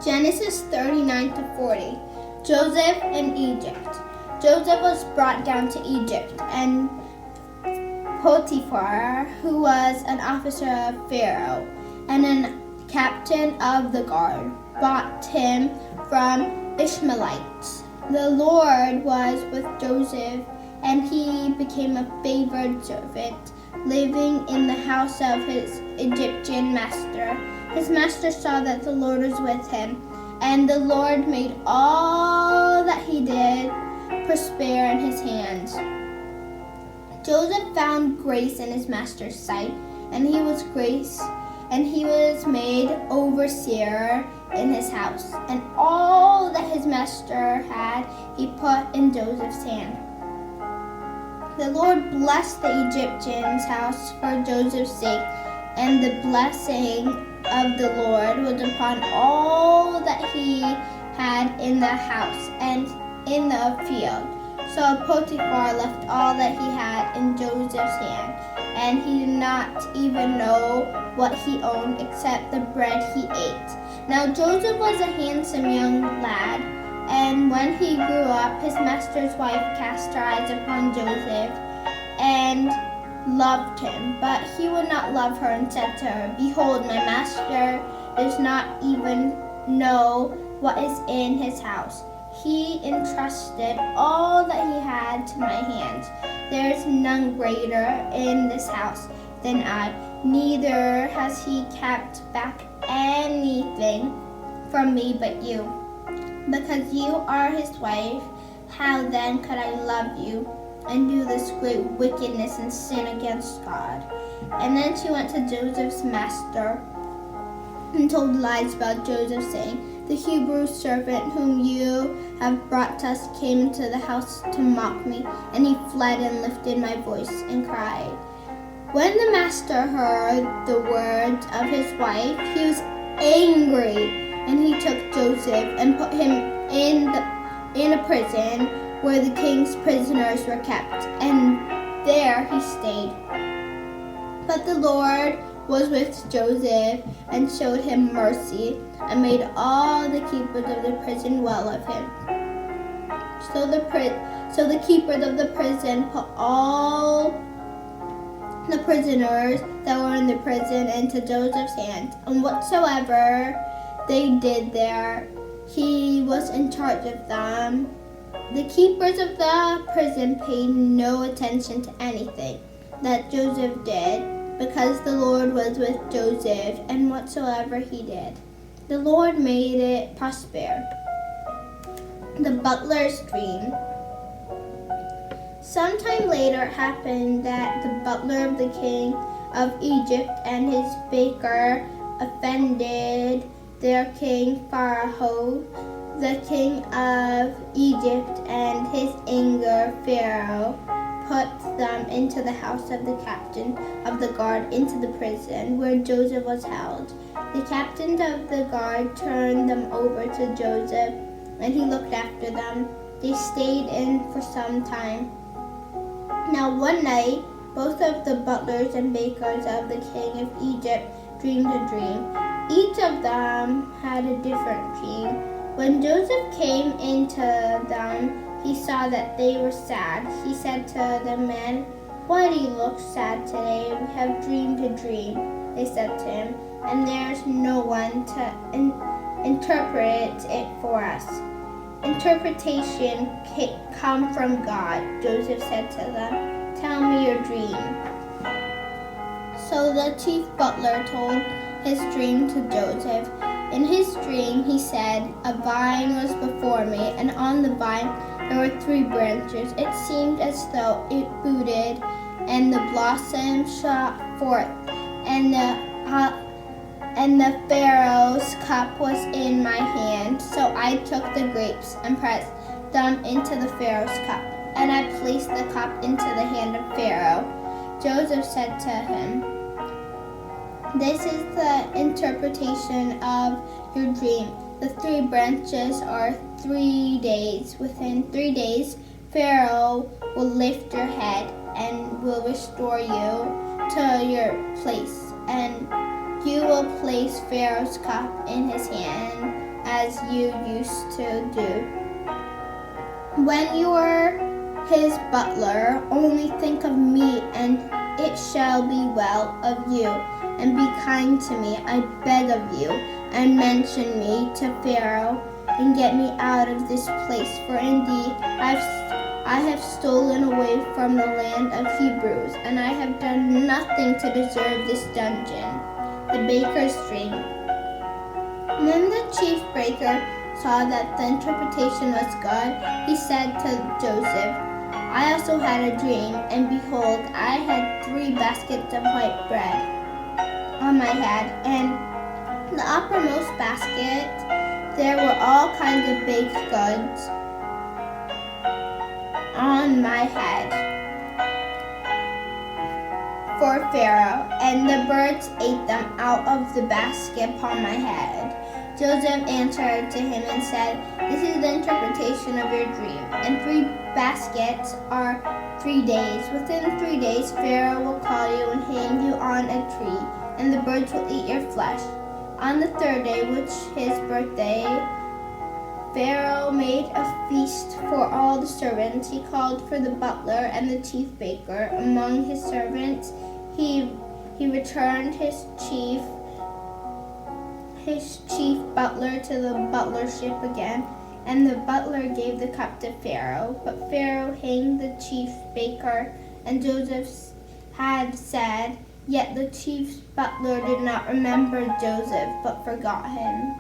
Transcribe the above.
Genesis 39 to 40. Joseph in Egypt. Joseph was brought down to Egypt, and Potiphar, who was an officer of Pharaoh and a captain of the guard, bought him from Ishmaelites. The Lord was with Joseph, and he became a favored servant, living in the house of his Egyptian master. His master saw that the Lord was with him, and the Lord made all that he did prosper in his hands. Joseph found grace in his master's sight, and he was made overseer in his house, and all that his master had he put in Joseph's hand. The Lord blessed the Egyptian's house for Joseph's sake, and the blessing of the Lord was upon all that he had in the house and in the field. So Potiphar left all that he had in Joseph's hand, and he did not even know what he owned except the bread he ate. Now Joseph was a handsome young lad, and when he grew up, his master's wife cast her eyes upon Joseph and loved him. But he would not love her, and said to her, "Behold, my master does not even know what is in his house. He entrusted all that he had to my hands. There is none greater in this house than I, neither has he kept back anything from me but you. Because you are his wife, how then could I love you and do this great wickedness and sin against God?" And then she went to Joseph's master and told lies about Joseph, saying, "The Hebrew servant whom you have brought to us came into the house to mock me, and he fled and lifted my voice and cried." When the master heard the words of his wife, he was angry, and he took Joseph and put him in a prison where the king's prisoners were kept, and there he stayed. But the Lord was with Joseph and showed him mercy, and made all the keepers of the prison well of him. So the keepers of the prison put all the prisoners that were in the prison into Joseph's hand, and whatsoever they did there, he was in charge of them. The keepers of the prison paid no attention to anything that Joseph did, because the Lord was with Joseph, and whatsoever he did, the Lord made it prosper. The butler's dream. Sometime later it happened that the butler of the king of Egypt and his baker offended their king Pharaoh, the king of Egypt, and his anger Pharaoh put them into the house of the captain of the guard, into the prison where Joseph was held. The captain of the guard turned them over to Joseph, and he looked after them. They stayed in for some time. Now one night, both of the butlers and bakers of the king of Egypt dreamed a dream. Each of them had a different dream. When Joseph came into them, he saw that they were sad. He said to the men, "Why do you look sad today? We have dreamed a dream," they said to him, "and there's no one to interpret it for us." "Interpretation come from God," Joseph said to them. "Tell me your dream." So the chief butler told his dream to Joseph. In his dream, he said, "A vine was before me, and on the vine there were 3 branches. It seemed as though it budded, and the blossoms shot forth, and the Pharaoh's cup was in my hand. So I took the grapes and pressed them into the Pharaoh's cup, and I placed the cup into the hand of Pharaoh." Joseph said to him, "This is the interpretation of your dream. The 3 branches are 3 days. Within 3 days, Pharaoh will lift your head and will restore you to your place, and you will place Pharaoh's cup in his hand as you used to do. When you are his butler, only think of me, and it shall be well of you, and be kind to me, I beg of you, and mention me to Pharaoh, and get me out of this place, for indeed I have stolen away from the land of Hebrews, and I have done nothing to deserve this dungeon. The baker's dream. When the chief baker saw that the interpretation was good, he said to Joseph, I also had a dream, and behold, I had 3 baskets of white bread on my head, and the uppermost basket there were all kinds of baked goods on my head for Pharaoh, and the birds ate them out of the basket upon my head. Joseph answered to him and said, This is the interpretation of your dream, and 3 baskets are 3 days. Within 3 days Pharaoh will call you and hang you on a tree, and the birds will eat your flesh. On the 3rd day, which his birthday, Pharaoh made a feast for all the servants. He called for the butler and the chief baker. Among his servants, he returned his chief butler to the butlership again, and the butler gave the cup to Pharaoh. But Pharaoh hanged the chief baker, and Joseph had said, Yet the chief butler did not remember Joseph, but forgot him.